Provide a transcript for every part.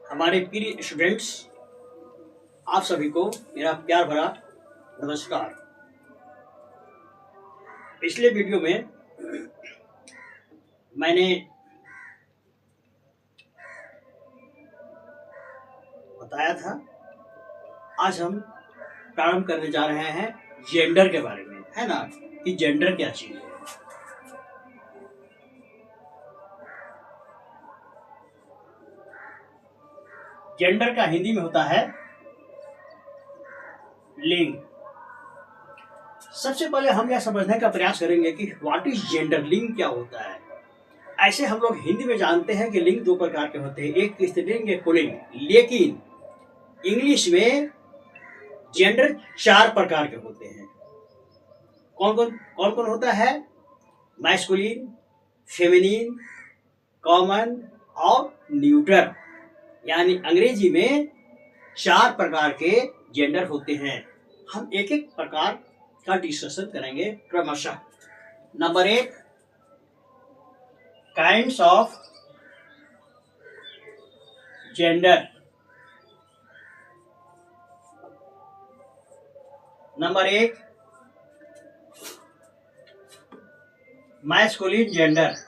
हमारे प्रिय स्टूडेंट्स, आप सभी को मेरा प्यार भरा नमस्कार। पिछले वीडियो में मैंने बताया था, आज हम प्रारंभ करने जा रहे हैं जेंडर के बारे में, है ना, कि जेंडर क्या चीज है। जेंडर का हिंदी में होता है लिंग। सबसे पहले हम यह समझने का प्रयास करेंगे कि व्हाट इज जेंडर, लिंग क्या होता है। ऐसे हम लोग हिंदी में जानते हैं कि लिंग दो प्रकार के होते हैं, एक स्त्रीलिंग एक पुल्लिंग, लेकिन इंग्लिश में जेंडर 4 प्रकार के होते हैं। कौन कौन होता है? मैस्कुलिन, फेमिनिन, कॉमन और न्यूट्रल। यानी अंग्रेजी में 4 प्रकार के जेंडर होते हैं। हम एक एक प्रकार का डिस्कशन करेंगे क्रमशः। Number 1, kinds of gender. Number 1, masculine gender.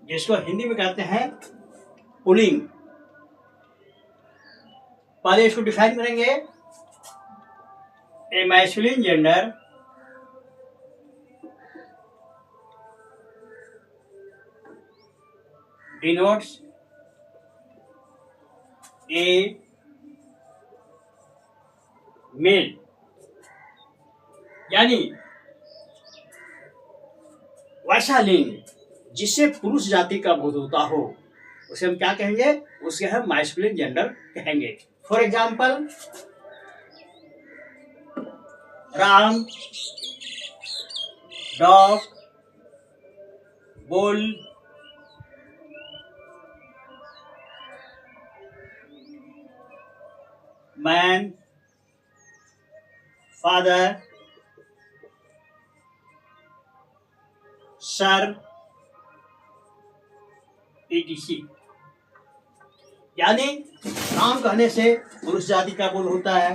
जिसको हिंदी में कहते हैं पुल्लिंग। पहले इसको डिफाइन करेंगे। A masculine gender denotes a male, यानी वैसा लिंग जिससे पुरुष जाति का बोध होता हो, उसे हम क्या कहेंगे? उसे हम मैस्कुलिन जेंडर कहेंगे। For example, Ram, dog, bull, man, father, sir, etc। यानी राम कहने से पुरुष जाति का बोध होता है,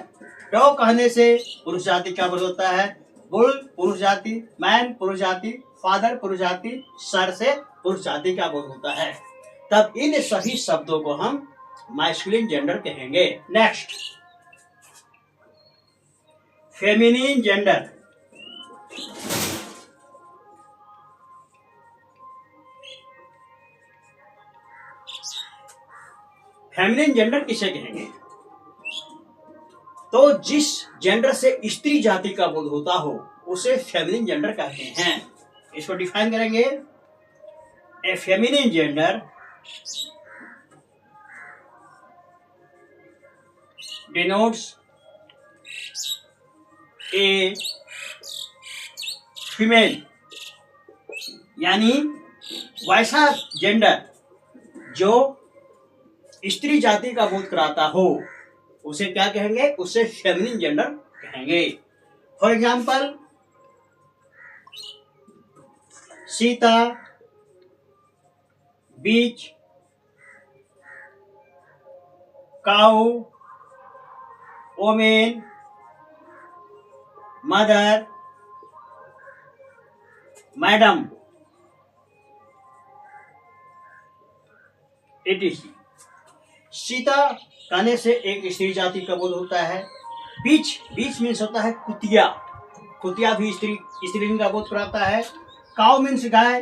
डॉग कहने से पुरुष जाति का बोध होता है, बुल पुरुष जाति, मैन पुरुष जाति, फादर पुरुष जाति, सर से पुरुष जाति का बोध होता है। तब इन सभी शब्दों को हम मैस्कुलिन जेंडर कहेंगे। Next, feminine gender. Feminine gender किसे कहेंगे? तो जिस जेंडर से स्त्री जाति का बोध होता हो उसे फेमिनिन जेंडर कहते हैं। इसको डिफाइन करेंगे। A feminine gender denotes a female, यानी वैसा जेंडर जो स्त्री जाति का बोध कराता हो उसे क्या कहेंगे? उसे फेमिनिन जेंडर कहेंगे। For example, Sita, beach, cow, women, mother, madam, etc। Sita कहने से एक स्त्री जाति का बोध होता है। बीच मीन्स होता है कुतिया, कुतिया भी स्त्रीलिंग का बोध कराता है। काउ मीन्स गाय,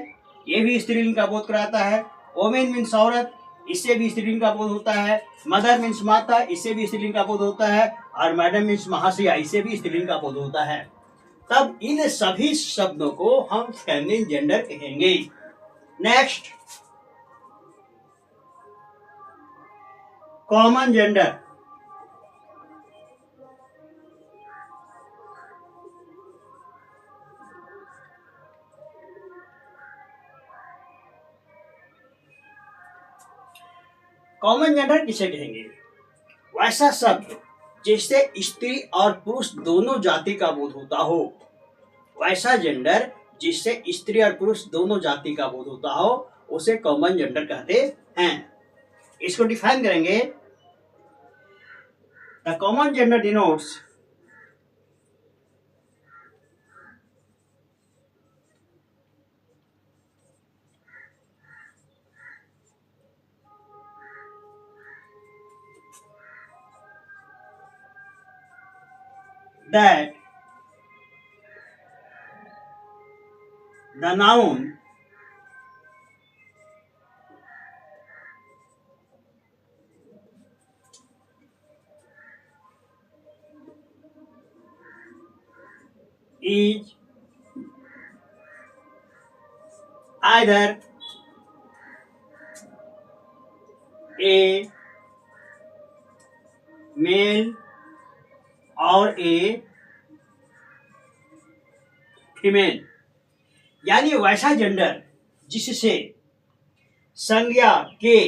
ये भी स्त्रीलिंग का बोध कराता है। वोमेन मीन्स औरत, इससे भी स्त्रीलिंग का बोध होता है। मदर मीन्स माता, इससे भी स्त्रीलिंग का बोध होता है। और मैडम मीन्स महाशया, इससे भी स्त्रीलिंग का बोध होता है। तब इन सभी शब्दों को हम फेमिनिन जेंडर कहेंगे। Next, common gender. Common gender किसे कहेंगे? वैसा शब्द जिससे स्त्री और पुरुष दोनों जाति का बोध होता हो, वैसा जेंडर जिससे स्त्री और पुरुष दोनों जाति का बोध होता हो उसे कॉमन जेंडर कहते हैं। इसको डिफाइन करेंगे, the common gender denotes that the noun is either a male और ए फीमेल, यानी वैसा जेंडर जिससे संज्ञा के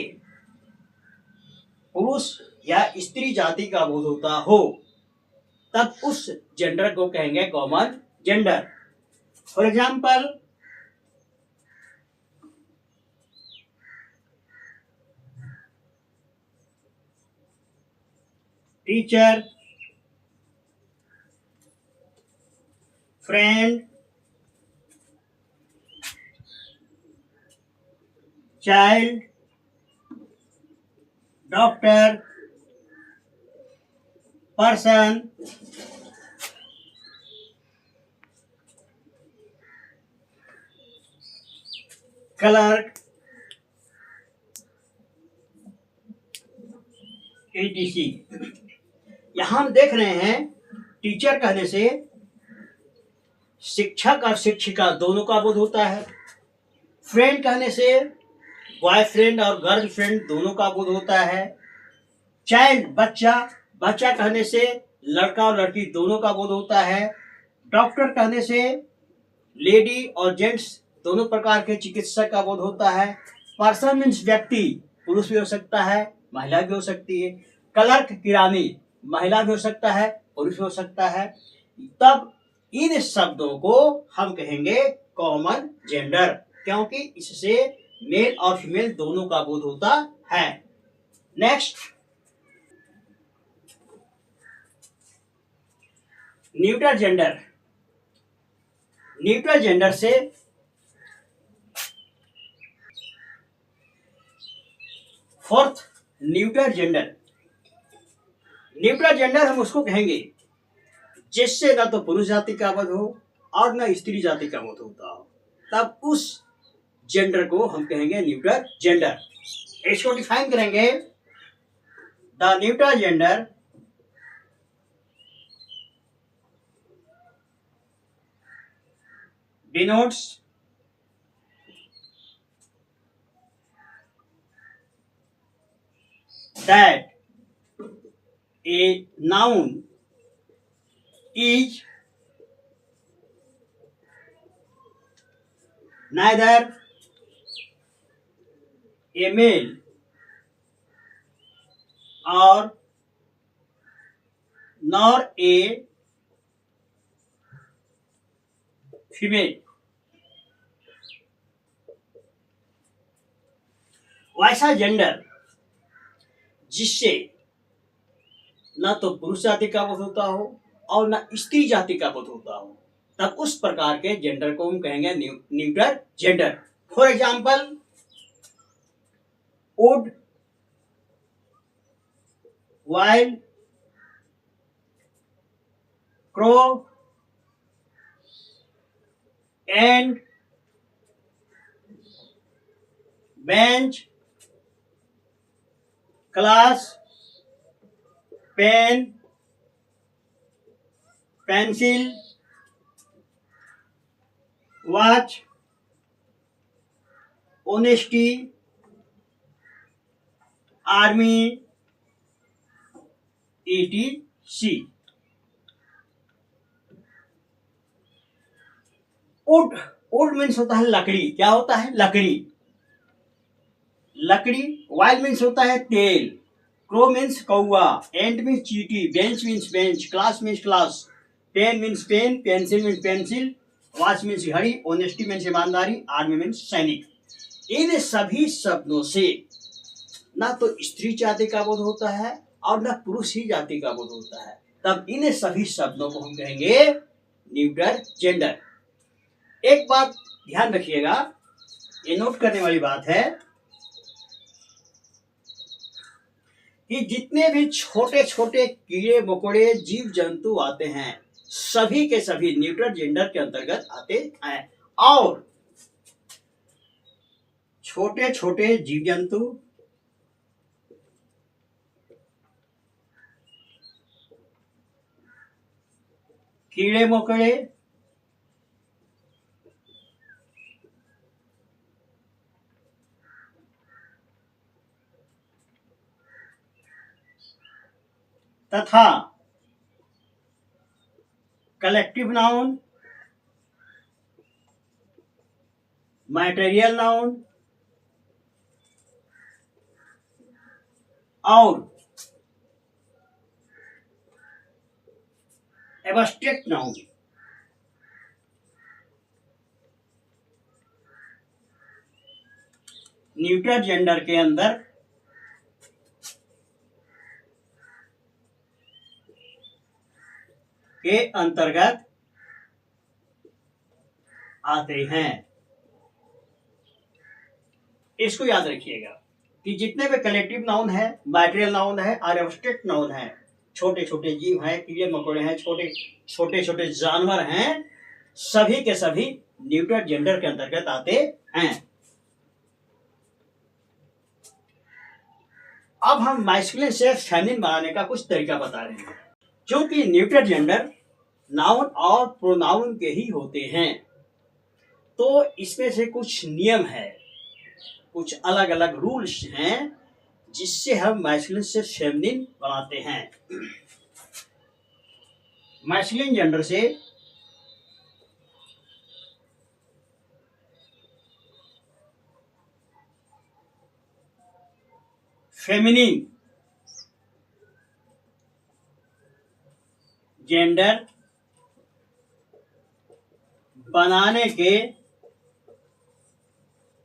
पुरुष या स्त्री जाति का बोध होता हो तब उस जेंडर को कहेंगे common gender. For example, teacher, friend, child, doctor, person, clerk, etc। यहां हम देख रहे हैं टीचर कहने से शिक्षक और शिक्षिका दोनों का बोध होता है। फ्रेंड कहने से बॉयफ्रेंड और गर्लफ्रेंड दोनों का बोध होता है। चाइल्ड बच्चा, बच्चा कहने से लड़का और लड़की दोनों का बोध होता है। डॉक्टर कहने से लेडी और जेंट्स दोनों प्रकार के चिकित्सक का बोध होता है। पर्सन मीन्स व्यक्ति, पुरुष भी हो सकता है, महिला भी हो सकती है। क्लर्क किरानी, महिला भी हो सकता है, पुरुष भी हो सकता है। तब इन शब्दों को हम कहेंगे कॉमन जेंडर, क्योंकि इससे मेल और फीमेल दोनों का बोध होता है। Next, neutral gender. Neutral gender से fourth, neutral gender. Neutral gender हम उसको कहेंगे जिससे न तो पुरुष जाति का बोध हो और न स्त्री जाति का बोध होता हो, तब उस जेंडर को हम कहेंगे न्यूट्रल जेंडर। इसको डिफाइन करेंगे, the neutral gender denotes that a noun is neither a male or nor a female. वैसा जेंडर जिससे न तो पुरुष जाति का बोध होता हो और न स्त्री जाति का बोध होता हो, तब उस प्रकार के जेंडर को हम कहेंगे neutral gender. For example, wood, while, crow, and, bench, class, pen, pencil, watch, honesty, army, etc। Wood, wood means होता है लकड़ी। क्या होता है? लकड़ी, लकड़ी। वाइल मीन्स होता है तेल। क्रो मीन्स कौआ। एंट मीन्स चींटी। Bench means bench. Class means class. Pen means pen. Pencil means pencil. Watch means घड़ी, ऑनेस्टी मीन्स ईमानदारी, आर्मी मीन्स सैनिक। इन सभी शब्दों से ना तो स्त्री जाति का बोध होता है और ना पुरुष ही जाति का बोध होता है। तब इन सभी शब्दों को हम कहेंगे न्यूट्रल जेंडर। एक बात ध्यान रखिएगा, ये नोट करने वाली बात है कि जितने भी छोटे छोटे कीड़े मकोड़े जीव जंतु आते हैं सभी के सभी न्यूट्रल जेंडर के अंतर्गत आते हैं। और छोटे छोटे जीव जंतु, कीड़े मकोड़े, तथा कलेक्टिव नाउन, मटेरियल नाउन और एब्स्ट्रैक्ट नाउन, न्यूट्रल जेंडर के अंदर के अंतर्गत आते हैं। इसको याद रखिएगा कि जितने भी कलेक्टिव नाउन है, मटेरियल नाउन है और एब्स्ट्रैक्ट नाउन है, छोटे छोटे जीव हैं, कीड़े मकोड़े हैं, छोटे छोटे जानवर हैं, सभी के सभी न्यूट्रल जेंडर के अंतर्गत आते हैं। अब हम मैस्कुलिन से फेमिनिन बनाने का कुछ तरीका बता रहे हैं। क्योंकि न्यूट्रल जेंडर नाउन और प्रोनाउन के ही होते हैं तो इसमें से कुछ नियम है, कुछ अलग अलग रूल्स हैं जिससे हम मैस्कुलिन से फेमिनिन बनाते हैं। मैस्कुलिन जेंडर से फेमिनिन जेंडर बनाने के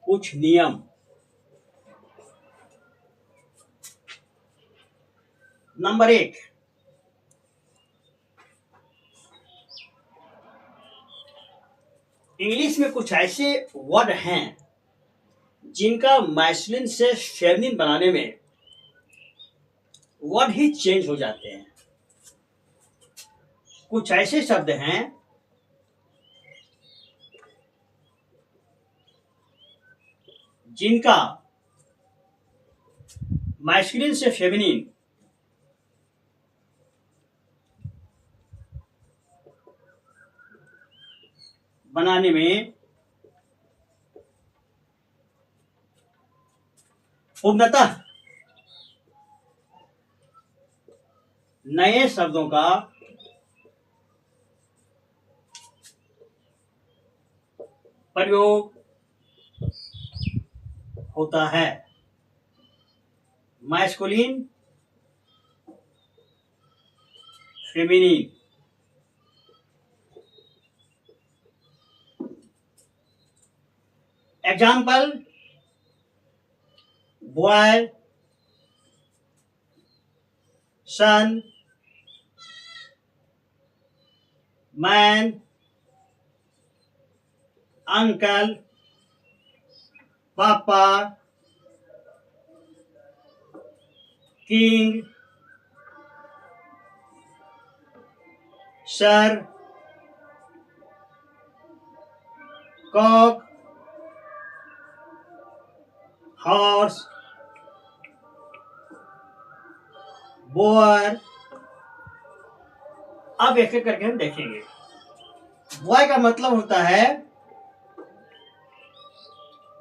कुछ नियम। नंबर 1, इंग्लिश में कुछ ऐसे वर्ड हैं जिनका मैस्कुलिन से फेमिनिन बनाने में वर्ड ही चेंज हो जाते हैं। कुछ ऐसे शब्द हैं जिनका मैस्कुलिन से फेमिनिन बनाने में पूर्णतः नए शब्दों का प्रयोग होता है। Masculine, feminine. Example, boy, son, man, uncle, papa, king, sir, cock, horse, boar. अब एक एक करके हम देखेंगे। बॉय का मतलब होता है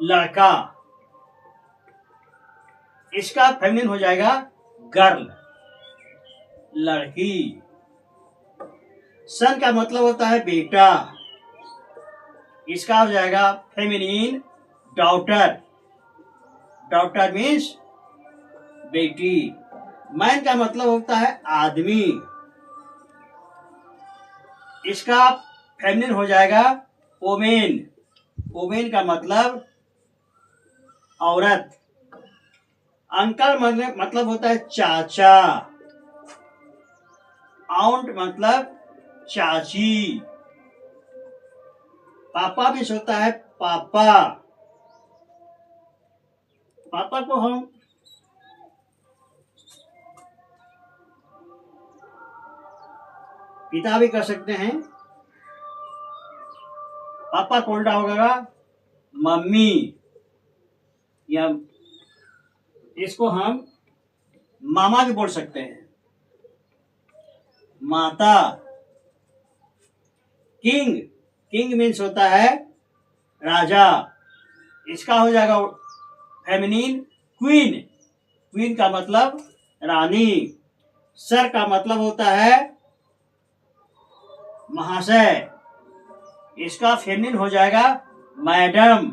लड़का, इसका फेमिनिन हो जाएगा गर्ल, लड़की। सन का मतलब होता है बेटा, इसका हो जाएगा फेमिनिन डॉटर, डॉटर मीन्स बेटी। मैन का मतलब होता है आदमी, इसका फेमिनिन हो जाएगा ओमेन, ओमेन का मतलब औरत। अंकल मतलब होता है चाचा। आउंट मतलब चाची। पापा भी होता है पापा। पापा को हम पिता भी कर सकते हैं। पापा को उल्टा होगा मम्मी, या इसको हम मामा भी बोल सकते हैं। माता। किंग, किंग मीन्स होता है राजा। इसका हो जाएगा फेमिनिन क्वीन, क्वीन का मतलब रानी। सर का मतलब होता है महाशय, इसका फेमिनिन हो जाएगा मैडम,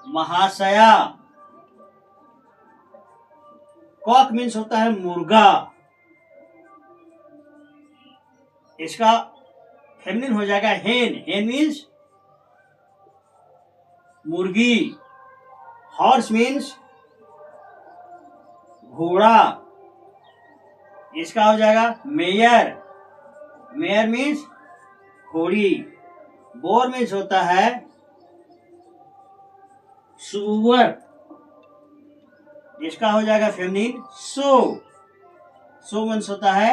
महाशया। कॉक मीन्स होता है मुर्गा, इसका फेमिनिन हो जाएगा हेन, हेन मीन्स मुर्गी। हॉर्स मीन्स घोड़ा, इसका हो जाएगा मेयर, मेयर मीन्स घोड़ी। बोर मीन्स होता है सुअर, इसका हो जाएगा फेमिनिन सो, सो मीन्स होता है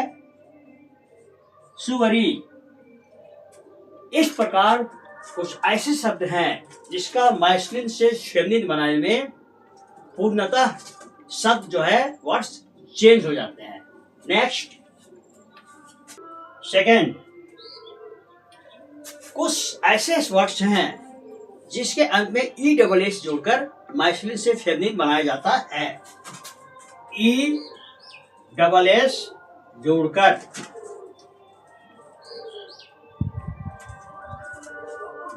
सुअरी। इस प्रकार कुछ ऐसे शब्द हैं जिसका मैस्कुलिन से फेमिनिन बनाने में पूर्णतः शब्द जो है वर्ड्स चेंज हो जाते हैं। नेक्स्ट, सेकेंड, कुछ ऐसे वर्ड्स हैं जिसके अंत में ई डबल एस जोड़कर मैस्कुलिन से फेमिनिन बनाया जाता है। ई डबल एस जोड़कर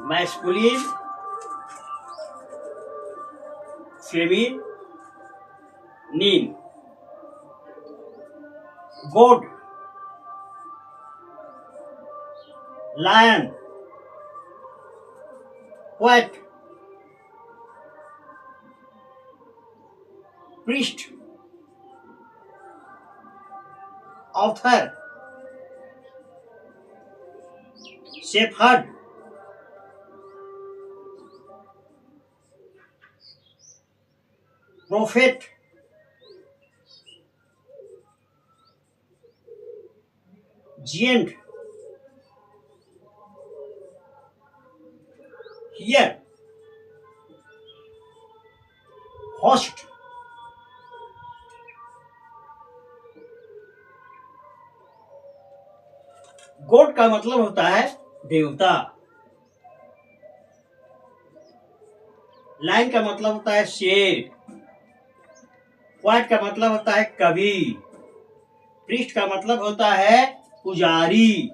masculine feminine. Goat, lion, poet, priest, author, shepherd, prophet, giant, heir, host. Goat का मतलब होता है देवता। लाइन का मतलब होता है शेर। पोएट का मतलब होता है कवि। प्रीस्ट का मतलब होता है पुजारी।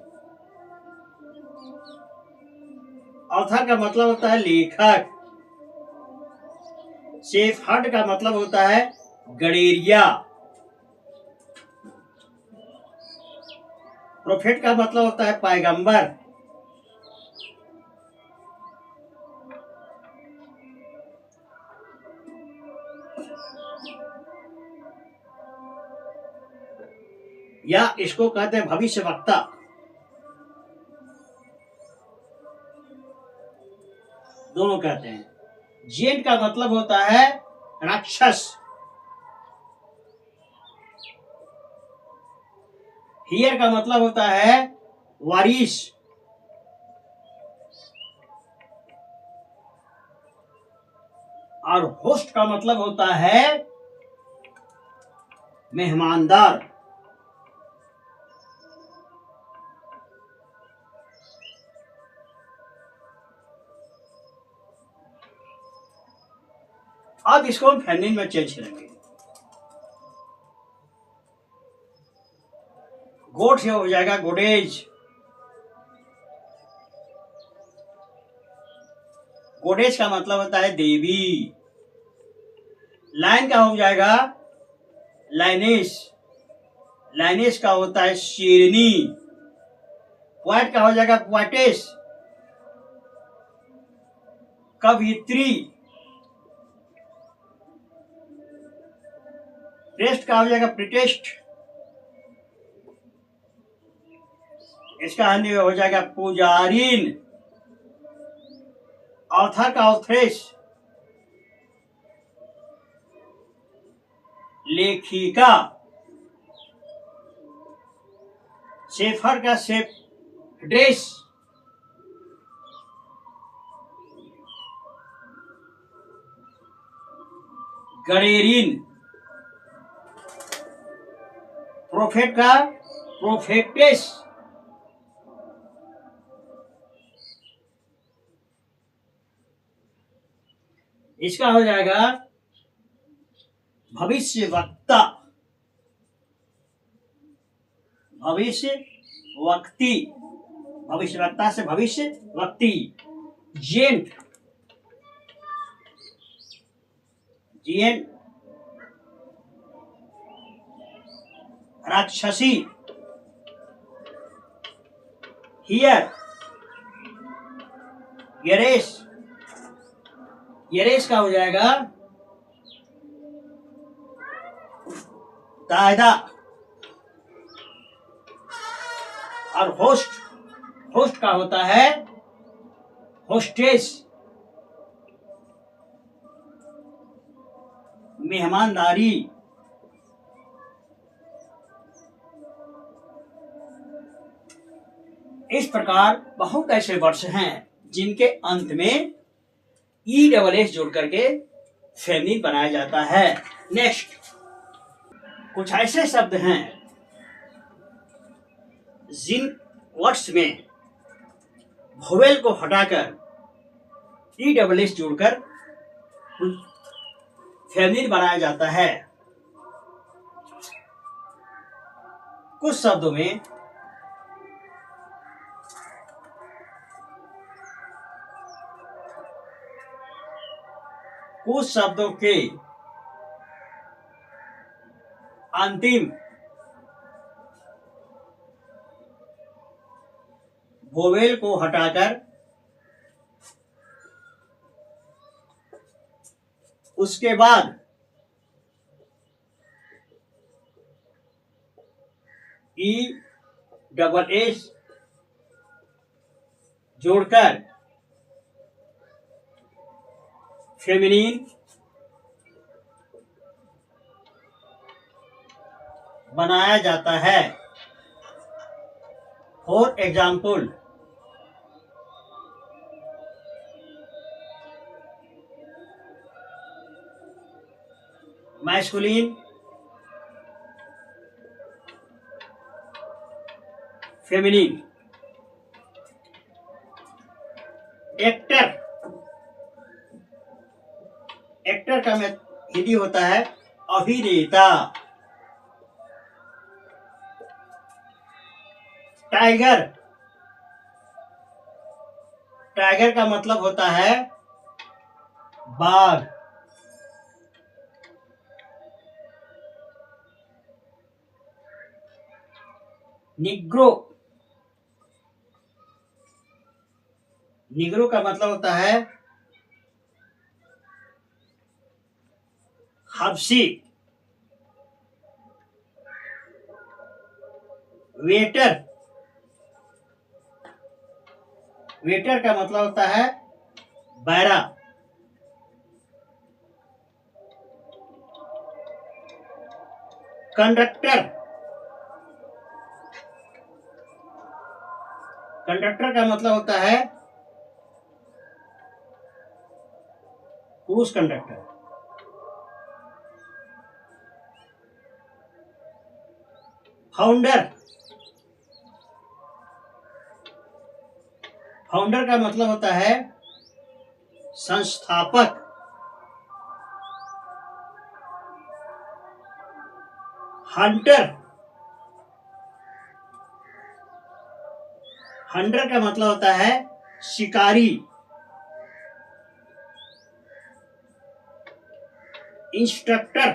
ऑथर का मतलब होता है लेखक। शेफर्ड का मतलब होता है गडेरिया। प्रोफेट का मतलब होता है पैगंबर। या इसको कहते हैं भविष्यवक्ता। दोनों कहते हैं। जेंट का मतलब होता है राक्षस। हियर का मतलब होता है वारिस। और होस्ट का मतलब होता है मेहमानदार। अब इसको हम फेमिनिन में चेंज करेंगे। गोट से हो जाएगा गोडेज। गोडेज का मतलब होता है देवी। लाइन का हो जाएगा लाइनेस। लाइनेस का होता है शेरनी। पोएट का हो जाएगा पोएटेस। कवित्री। प्रेस्ट का हो जाएगा प्रिटेस्ट। इसका हिंदी में हो जाएगा पुजारिन। ऑथर का ऑथ्रेस, लेखिका। शेफर का शेफ ड्रेस। गडेरिन। प्रोफेट का प्रोफेटेस। इसका हो जाएगा भविष्यवक्ता। भविष्य वक्ती। भविष्यवक्ता से भविष्य वक्ती। जेंट। जेंट राक्षसी। हियर। यरेश। यरेश का हो जाएगा दायदा। और होस्ट, होस्ट का होता है होस्टेस, मेहमानदारी। इस प्रकार बहुत ऐसे वर्ड्स हैं जिनके अंत में ई डबल एस जोड़ करके फेमिनिन बनाया जाता है। नेक्स्ट, कुछ ऐसे शब्द हैं जिन वर्ड्स में वोवेल को हटाकर ई डबल एस जोड़कर फेमिनिन बनाया जाता है। कुछ शब्दों में कुछ शब्दों के अंतिम वोवेल को हटाकर उसके बाद ई डबल एस जोड़कर फेमिनिन बनाया जाता है। For example, masculine, feminine. Actor. Actor का हिंदी होता है अभिनेता। टाइगर। टाइगर का मतलब होता है बाघ। निग्रो। निग्रो का मतलब होता है हबशी। वेटर। वेटर का मतलब होता है बैरा। कंडक्टर। कंडक्टर का मतलब होता है क्रूज कंडक्टर। फाउंडर। फाउंडर का मतलब होता है संस्थापक। हंटर। हंटर का मतलब होता है शिकारी। इंस्ट्रक्टर।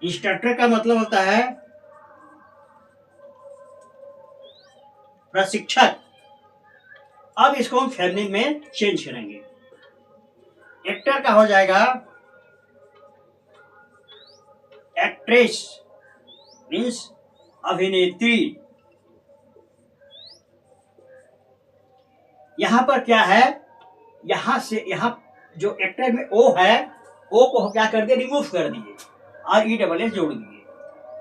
इंस्ट्रक्टर का मतलब होता है प्रशिक्षक। अब इसको हम फेमिनिन में चेंज करेंगे। एक्टर का हो जाएगा एक्ट्रेस, मीन्स अभिनेत्री। यहां पर क्या है, यहां से यहां जो एक्टर में ओ है, ओ को क्या कर दिए, रिमूव कर दिए और ई डबल एस जोड़ दिए।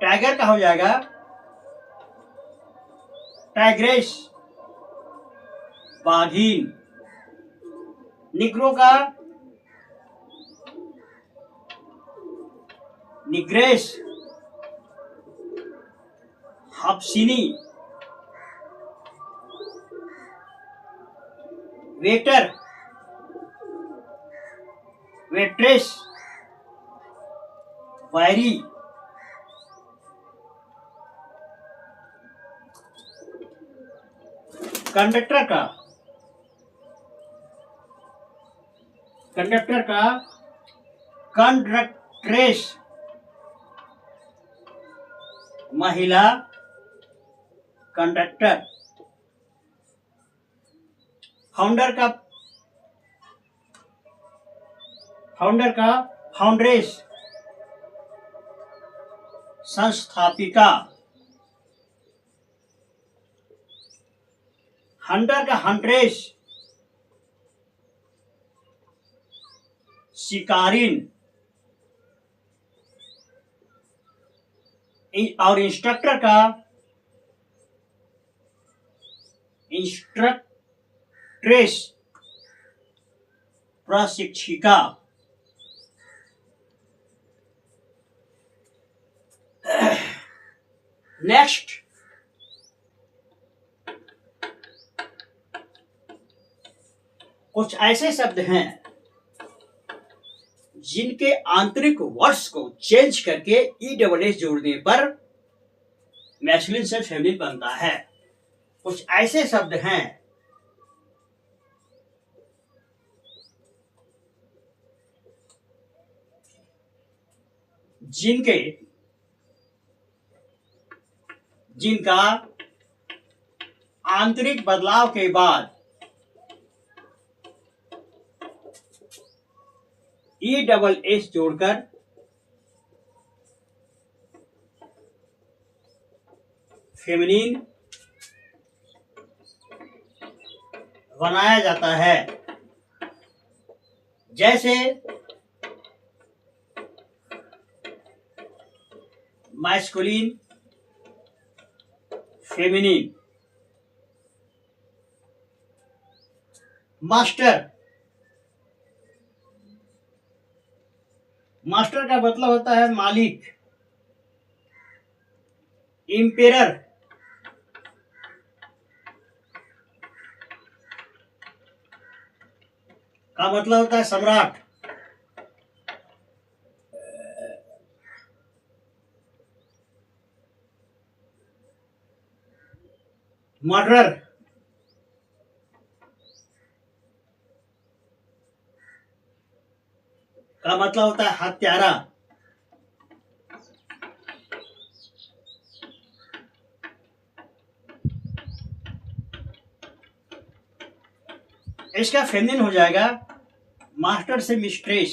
टाइगर का हो जाएगा टाइग्रेस, बाघीन। निग्रो का निग्रेस, हब्सिनी। वेटर, वेट्रेस, वैरी। कंडक्टर का कंडक्ट्रेस, महिला कंडक्टर। फाउंडर का फाउंड्रेस, संस्थापिका। हंटर का हंट्रेस, शिकारिन। और इंस्ट्रक्टर का इंस्ट्रक्ट्रेस, प्रशिक्षिका। नेक्स्ट, कुछ ऐसे शब्द हैं जिनके आंतरिक वर्ड्स को चेंज करके ई डबल एस जोड़ने पर मैस्कुलिन से फेमिनिन बनता है। कुछ ऐसे शब्द हैं जिनका आंतरिक बदलाव के बाद ई डबल एस जोड़कर फेमिनिन बनाया जाता है। जैसे मैस्कुलिन, फेमिनिन। मास्टर, मास्टर का मतलब होता है मालिक। इंपेरर, का मतलब होता है सम्राट। मर्डरर, का मतलब होता है हत्यारा। इसका फेमिनिन हो जाएगा मास्टर से मिस्ट्रेस,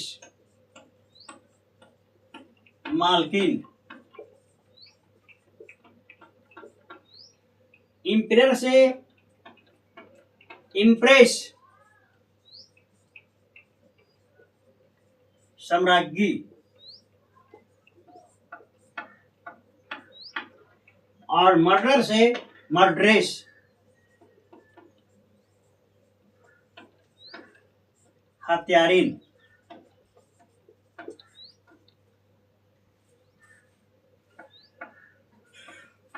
मालकिन। इंपेरर से इम्प्रेस, सम्राज्ञी। और मर्डर से मर्ड्रेस, हत्यारिन।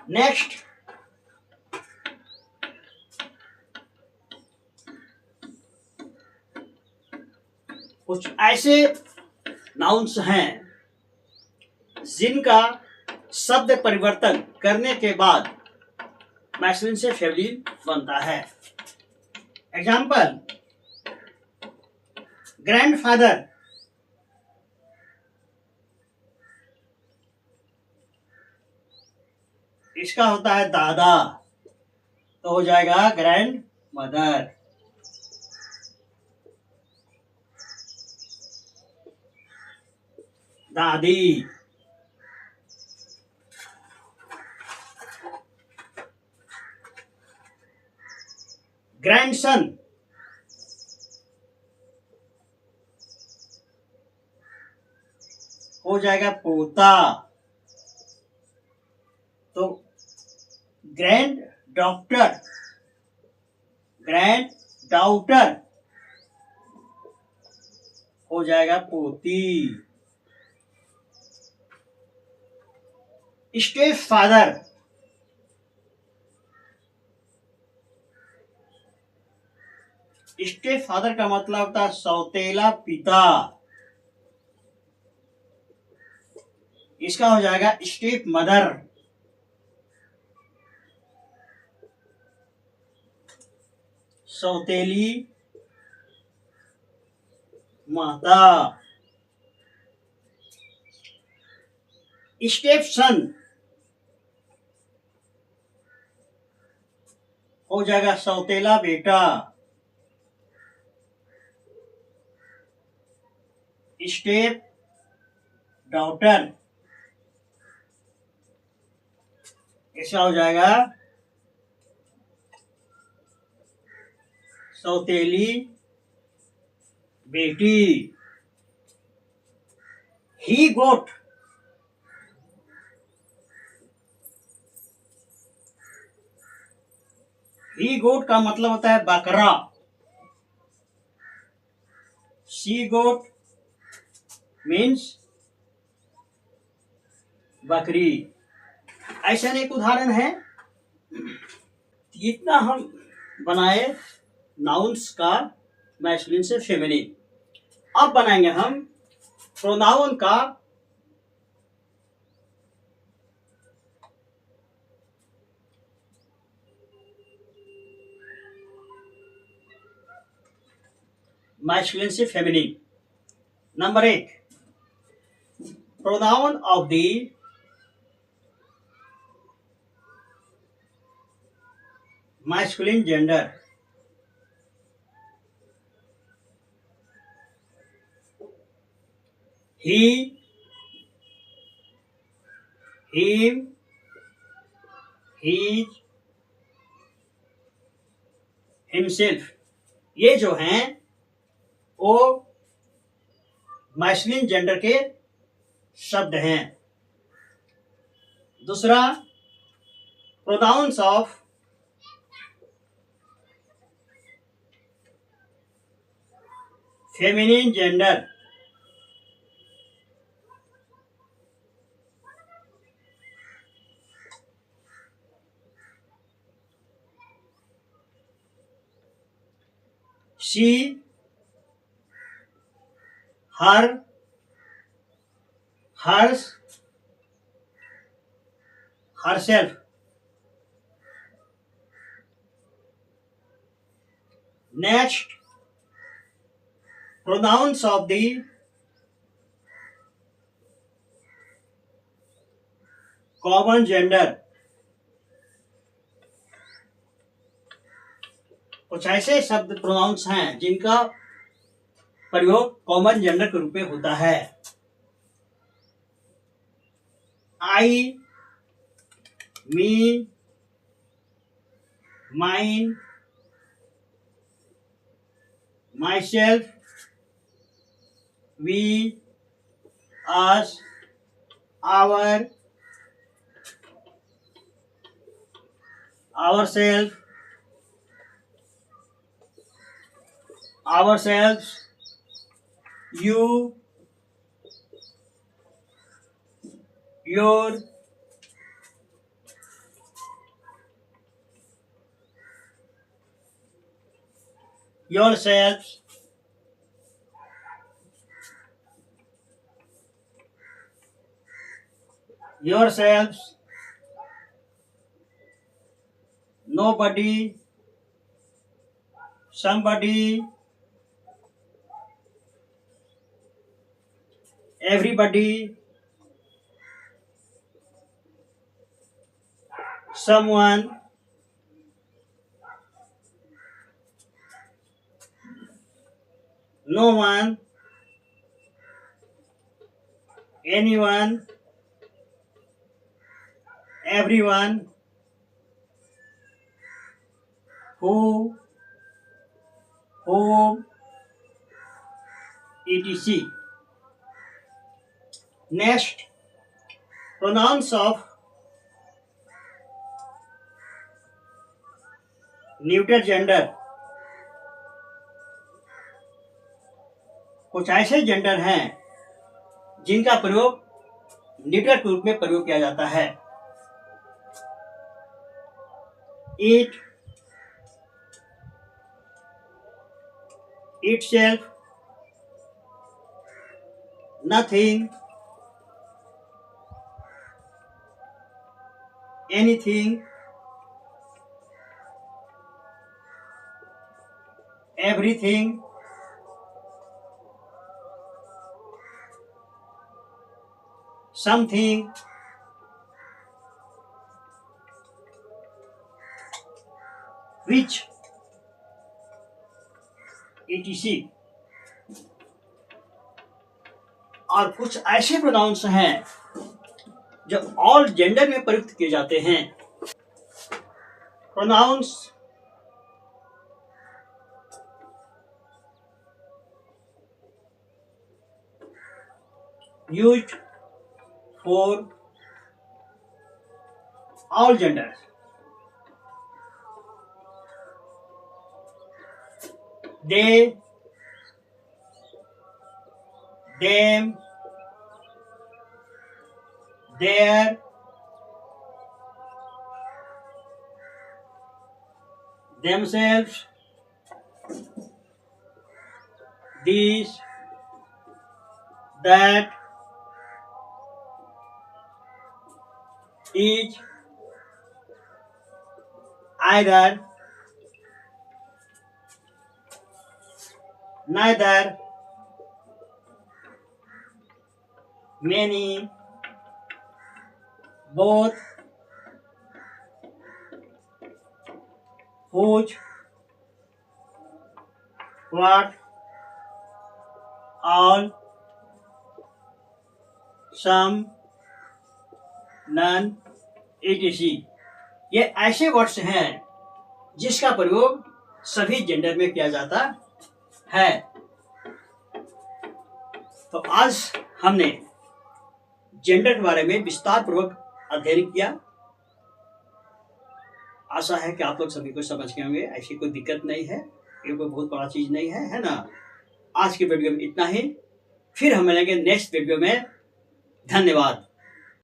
नेक्स्ट, कुछ ऐसे नाउन्स हैं जिनका शब्द परिवर्तन करने के बाद मैस्कुलिन से फेमिनिन बनता है। एग्जाम्पल, ग्रैंडफादर, इसका होता है दादा। तो हो जाएगा ग्रैंड मदर। दादी। ग्रैंडसन। हो जाएगा पोता। तो ग्रैंड डॉक्टर, ग्रैंड डॉटर हो जाएगा पोती। स्टेप फादर, स्टेप फादर का मतलब होता है सौतेला पिता। इसका हो जाएगा स्टेप मदर। सौतेली माता। स्टेप सन हो जाएगा सौतेला बेटा। स्टेप डॉटर ऐसा हो जाएगा सौतेली बेटी। ही गोट, ही गोट का मतलब होता है बकरा। शी गोट मीन्स बकरी। ऐसा एक उदाहरण है। इतना हम बनाए नाउन्स का मैस्कुलिन से फेमिनिन। अब बनाएंगे हम प्रोनाउन का मैस्कुलिन से feminine. Number 1, pronoun of the masculine gender. He, him, his, himself. ये जो हैं वो मैस्कुलिन जेंडर के शब्द हैं। दूसरा, pronouns of feminine gender. She, her, hers, herself। Next, pronouns of the common gender। कुछ ऐसे शब्द प्रोनाउंस हैं जिनका प्रयोग कॉमन जेंडर के रूप में होता है। I, me, mine, myself, we, us, our, ourself, ourselves, you, your, yourselves, yourselves, nobody, somebody, everybody, someone, no one, anyone, everyone, who, whom, etc. Next, pronouns of neuter gender. कुछ ऐसे gender हैं जिनका प्रयोग neuter के रूप में प्रयोग किया जाता है। It, itself, nothing, anything, everything, something, which, etc. और कुछ ऐसे प्रोनाउंस हैं जो ऑल जेंडर में प्रयुक्त किए जाते हैं। Pronouns used for all genders. They, them, their, themselves, these, that, each, either, neither, many, both, whose, what, all, some, none, etc. ये ऐसे वर्ड्स हैं जिसका प्रयोग सभी जेंडर में किया जाता है। तो आज हमने जेंडर के बारे में विस्तार पूर्वक अध्ययन किया। आशा है कि आप लोग सभी को समझ गए होंगे, ऐसी कोई दिक्कत नहीं है, ये कोई बहुत बड़ा चीज नहीं है ना। आज की वीडियो में इतना ही, फिर हम मिलेंगे नेक्स्ट वीडियो में। धन्यवाद।